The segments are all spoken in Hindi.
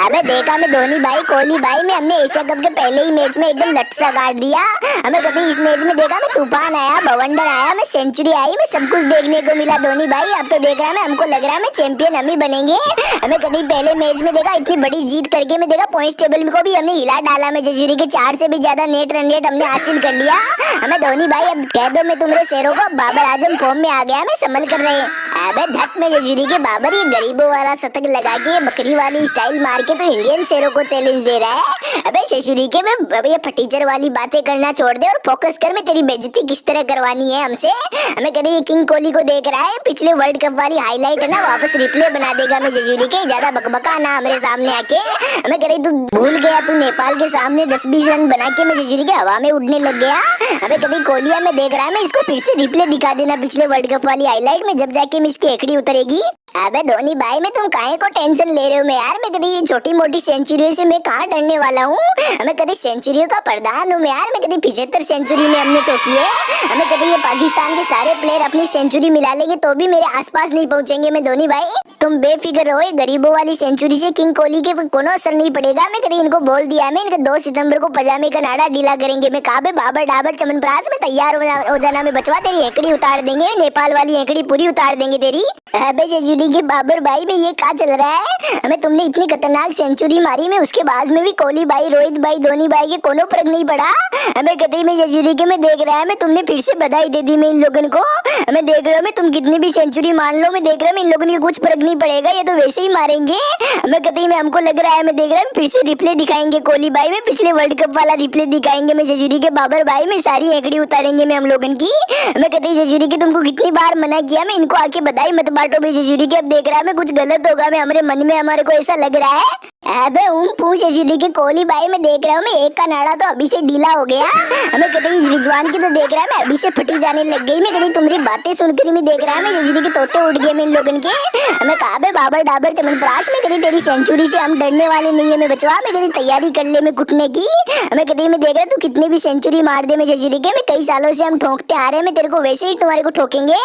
अबे देखा मैं धोनी भाई कोहली भाई में हमने एशिया कप के पहले ही मैच में एकदम लट सा काट दिया। हमें कभी इस मैच में देखा मैं तूफान आया, बवंडर आया, मैं सेंचुरी आई, मैं सब कुछ देखने को मिला धोनी भाई। अब तो देख रहा है हमको लग रहा है मैं चैंपियन हम ही बनेंगे। हमें कभी पहले मैच में देखा इतनी बड़ी जीत करके मैं देखा पॉइंट टेबल को भी हमने हिला डाला। मैं जजूरी के 4 से भी ज्यादा नेट रन रेट हमने हासिल कर लिया। हमें धोनी भाई अब कह दो मैं तुम्हारे शेरों को, बाबर आजम फॉर्म में आ गया, मैं संभल कर रहे। अबे धट में जजूरी के बाबर ये गरीबों वाला शतक लगा के बकरी वाली स्टाइल मार के तो इंडियन शेरों को चैलेंज दे रहा है। अबे जजूरी के मैं ये फटीचर वाली बातें करना छोड़ दे और फोकस कर, मैं तेरी बेइज्जती किस तरह करवानी है हमसे। हमें कभी ये किंग कोहली को देख रहा है, पिछले वर्ल्ड कप वाली हाईलाइट है ना वापस रिप्ले बना देगा मैं जजूरी के। ज्यादा बकबका ना हमारे सामने आके। हमें कभी तू भूल गया तू नेपाल के सामने 10-20 रन बना के मैं जजूरी के हवा में उड़ने लग गया। हमें कभी कोहलिया में देख रहा है मैं इसको फिर से रिप्ले दिखा देना पिछले वर्ल्ड कप वाली हाईलाइट में, जब जाके मैं इसकी एकड़ी उतरेगी। अबे धोनी भाई में तुम काहे को टेंशन ले रहे हो? मैं यार मैं कभी छोटी मोटी सेंचुरियों से मैं कहाँ डरने वाला हूँ। हमें कभी सेंचुरियों का प्रधान हूँ मैं यार। मैं कभी 75 सेंचुरी में हमने ठोकी है। हमें कभी ये पाकिस्तान के सारे प्लेयर अपनी सेंचुरी मिला लेंगे तो भी मेरे आसपास नहीं पहुंचेंगे। मैं धोनी भाई तुम बेफिक्र रहो, गरीबों वाली सेंचुरी से किंग कोहली के कोनो असर नहीं पड़ेगा। मैं कभी इनको बोल दिया मैं इनका 2 सितंबर को पजामे का नाड़ा ढीला करेंगे। मैं कहा बाबर डाबर चमनप्राश में तैयार हो जाना। मैं बचवा तेरी एकड़ी उतार देंगे, नेपाल वाली एकड़ी पूरी उतार देंगे तेरी। अबे जजूरी के बाबर भाई में ये क्या चल रहा है? हमें तुमने इतनी खतरनाक सेंचुरी मारी में उसके बाद में भी कोहली भाई, रोहित भाई, धोनी भाई के कोनो फर्क नहीं पड़ा। हमें कभी में जजूरी के में देख रहा है मैं तुमने फिर से बधाई दे दी मैं इन लोगों को। हमें देख रहा हूँ मैं तुम कितनी भी सेंचुरी मान लो, मैं देख रहा हूँ इन लोगों को कुछ फर्क नहीं पड़ेगा, ये तो वैसे ही मारेंगे। हमें कभी में हमको लग रहा है मैं देख रहा हूँ फिर से रिप्ले दिखाएंगे कोहली भाई में, पिछले वर्ल्ड कप वाला रिप्ले दिखाएंगे मैं जजूरी के बाबर भाई में, सारी एकड़ी उतारेंगे मैं हम लोगों की। हमें कभी जजूरी के तुमको कितनी बार मना किया मैं इनको आके बधाई मत बांटो भाई जजूरी के। अब देख रहा है मैं कुछ गलत होगा मैं हमारे मन में हमारे को ऐसा लग रहा है। अबे पूछ जजूरी के कोहली भाई में देख रहा हूँ मैं एक का नाड़ा तो अभी से ढीला हो गया। हमें कभी रिजवान की तो देख रहा है मैं अभी से फटी जाने लग गई। मैं कभी तुम्हारी बातें सुनकर मैं देख रहा है मैं जजूरी के तोते उड़ गए मैं इन लोगों के। हमें कहा बाबर डाबर चमनप्राश में कभी तेरी सेंचुरी से हम डरने वाले नहीं है। मैं बचवा मैं कभी तैयारी कर ले मैं कुटने की। हमें कभी मैं देख रहा तू कितने भी सेंचुरी मार दे मैं जजूरी के, मैं कई सालों से हम ठोकते आ रहे हैं, मैं तेरे को वैसे ही तुम्हारे को ठोकेंगे।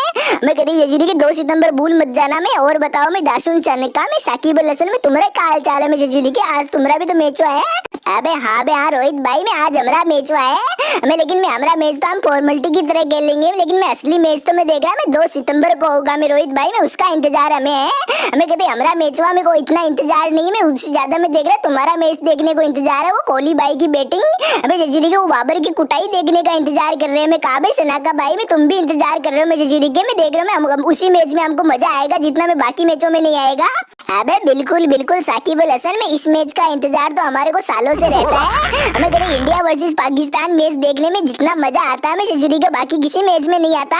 मैं कभी जजूरी के 2 सितंबर भूल मत जाना। मैं और बताओ मैं दासुन चाणक्य में साकिब अल हसन में तुम्हारा क्या हाल चाल है मैं जजूरी के? आज तुम्हारा भी तो मैच हुआ है। अबे हाँ बे हाँ रोहित भाई में आज हमारा मैच हुआ है हमें, लेकिन मैं हमारा मैच तो हम फॉर्मेलिटी की तरह खेल लेंगे, लेकिन मैं असली मैच तो मैं देख रहा मैं 2 सितंबर को होगा मैं रोहित भाई में, उसका इंतजार हमें है। हमें कहते हमारा मैच हुआ मेरे को इतना इंतजार नहीं है, मैं उससे ज्यादा मैं देख रहा तुम्हारा मैच देखने को इंतजार है। वो कोहली भाई की बैटिंग, हमें जजूरी के वो बाबर की कुटाई देखने का इंतजार कर रहे हैं। मैं काबे सनाका भाई में तुम भी इंतजार कर रहे हो मैं जजूरी के, मैं देख रहा हूँ उसी मैच में हमको मजा आएगा जितना मैं बाकी मैचों में नहीं आएगा। अबे बिल्कुल बिल्कुल साकिब अल हसन में इस मैच का इंतजार तो हमारे को सालों से रहता है। हमें कभी इंडिया वर्सेस पाकिस्तान मैच देखने में जितना मजा आता है मैं जजूरी का बाकी किसी मैच में नहीं आता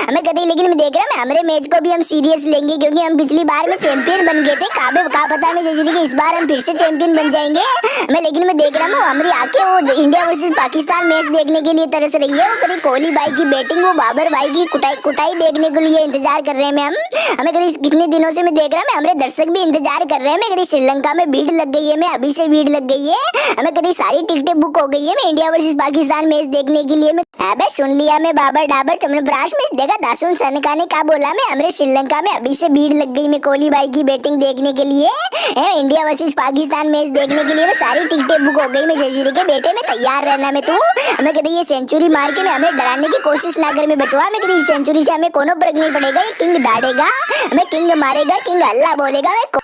हमें कभी, लेकिन मैं देख रहा हूँ हमारे मैच को भी हम सीरियस लेंगे क्योंकि हम पिछली बार में चैंपियन बन गए थे। काबे का पता है मैं जजूरी के इस बार हम फिर से चैंपियन बन जाएंगे। मैं लेकिन मैं देख रहा हूँ हमारी आंखें वो इंडिया वर्सेस पाकिस्तान मैच देखने के लिए तरस रही है। वो कभी कोहली भाई की बैटिंग, वो बाबर भाई की कुटाई देखने के लिए इंतजार कर रहे हैं हम। हमें कभी कितने दिनों से मैं देख रहा हूँ हमारे दर्शक भी इंतजार कर रहे हैं। मैं कभी श्रीलंका में भीड़ लग गई है, मैं अभी से भीड़ लग गई है। हमें कभी सारी टिकटें बुक हो गई है मैं इंडिया वर्सेस पाकिस्तान मैच देखने के लिए। मैं अबे सुन लिया मैं बाबर डाबर चमनप्राश में देखा दासुन सनका ने क्या बोला मैं हमारे श्रीलंका में अभी से भीड़ लग गई मैं कोहली भाई की बैटिंग देखने के लिए। इंडिया वर्सेस पाकिस्तान मैच देखने के लिए मैं सारी टिकटें बुक हो गई मैं जजूरी के बेटे में तैयार रहना मैं तू। हमें कभी ये सेंचुरी मार के मैं हमें डराने की कोशिश ना कर मैं बचवा। मैं कभी सेंचुरी से हमें कोनो फर्क नहीं पड़ेगा, ये किंग दाड़ेगा हमें, किंग मारेगा, किंग अल्लाह बोलेगा। मैं